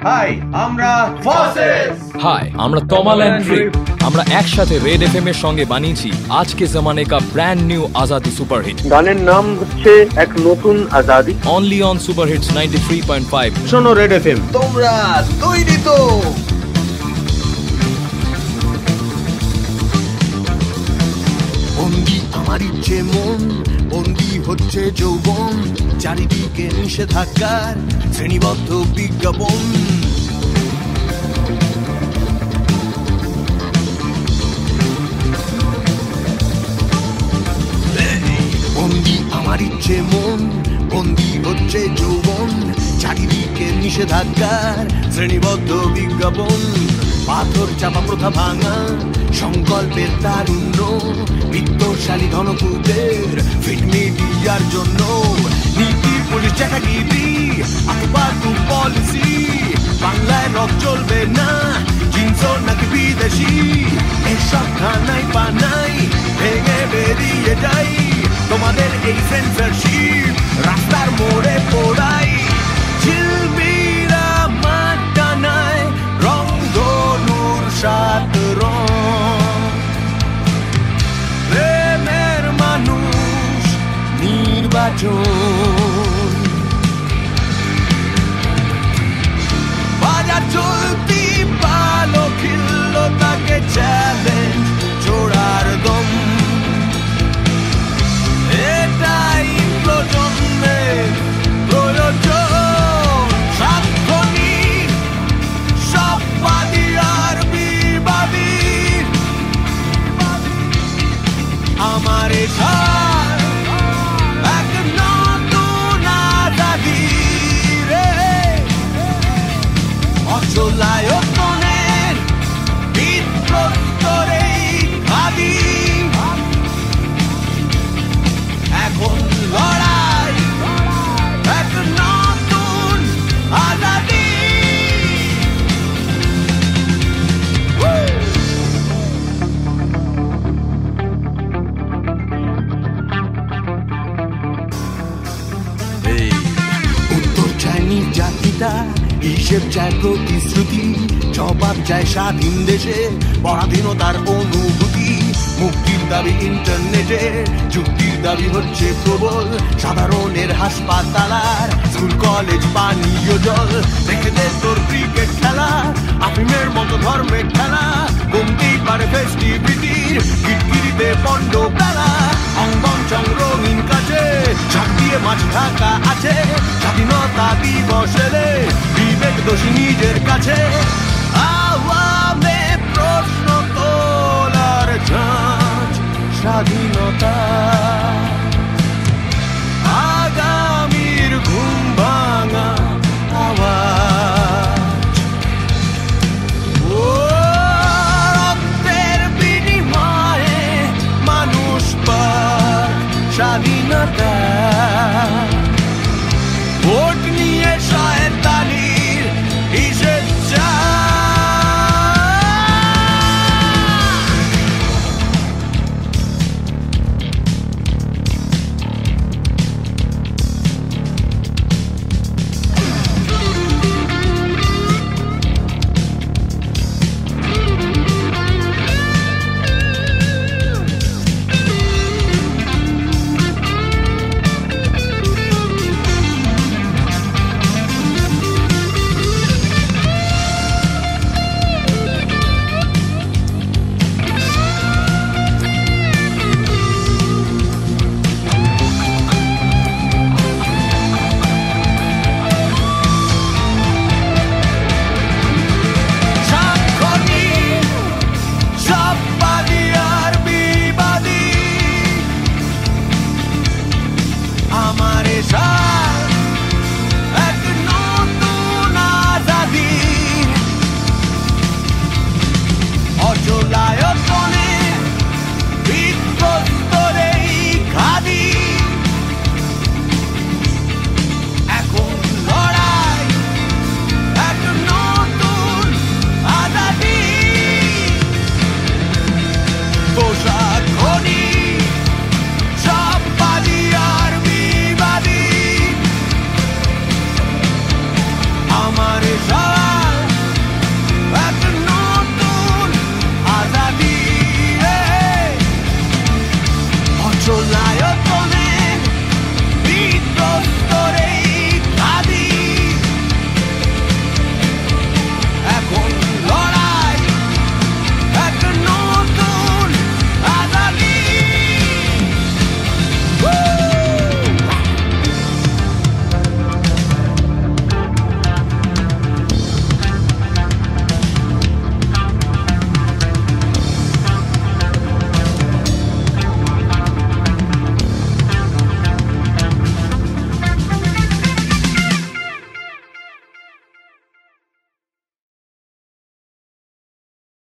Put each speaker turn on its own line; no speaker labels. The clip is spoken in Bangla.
হাই আমরা ফসেস।
হাই আমরা তমাল এন্ড ট্রিপ। আমরা একসাথে রেড এফএম এর সঙ্গে বানিয়েছি আজকে জমানে কা ব্র্যান্ড নিউ আজাদি সুপারহিট।
গানের নাম হচ্ছে এক নতুন আজাদি।
Only on Superhits 93.5।
শোনো রেড এফএম।
তোমরা তৈরি তো?
বন্দি আমার ইচ্ছে মন, বন্দি হচ্ছে যৌবন, চারিদিকে নিষেধাজ্ঞার শ্রেণীবদ্ধ বিজ্ঞাপন। বন্দি আমার ইচ্ছে মন, বন্দি হচ্ছে যৌবন, চারিদিকে নিষেধাজ্ঞার শ্রেণীবদ্ধ বিজ্ঞাপন। পাথর চাপা প্রথা ভাঙা, সংকল্পের তারুণ্য, বিত্তশালী ধনকুবের ফিট মিডিয়ার জন্য। নীতি পুলিশ চাকাগিরি আতবাতু পলিসি, বাংলায় রক চলবে না, জিন্স নাকি বিদেশি। এসব খানাই পানাই ভেঙে বেরিয়ে যাই, তোমাদের এই সেন্সরশিপ রাস্তার মোড়ে পোড়াই। ঝিলমিরা মাঠ টানায় রং ধনুর সাত রং, প্রেমের মানুষ নির্বাচন। বাজার চলতি পালো খিল্ল তাকে চ্যালেঞ্জ ছোড়ার দম। এটাই প্রজন্মের প্রয়োজন, সাক্ষণী সববাদী আর বিবাদী। আমার এখান এক নতুন আজাদি রে, অচলায়তনের বিপ্রস্তরেই আদি। এখন লড়াই এক নতুন আজাদি। উত্তর চায় নির্যাতিতা, হিসেব চায় প্রতিশ্রুতি, জবাব চায় স্বাধীন দেশে পরাধীনতার অনুভূতি। মুক্তির দাবি ইন্টারনেটে, যুক্তির দাবি হচ্ছে প্রবল, সাধারণের হাসপাতাল, স্কুল কলেজ পানীয় জল। দেখে দে তোর ক্রিকেট খেলা, আফিমের মতো ধর্মের খেলা, কমতেই পারে ফেস্টিভিটির কিটকিরিতে পণ্ড বেলা। অঙ্গন চং রঙিন কাছে ঝাঁক দিয়ে মাছ ঢাকা আছে, স্বাধীনতা দিবসে বিবেক দোষী নিজের কাছে। আওয়ামে প্রশ্ন তোলার ঝাঁঝ স্বাধীনতা।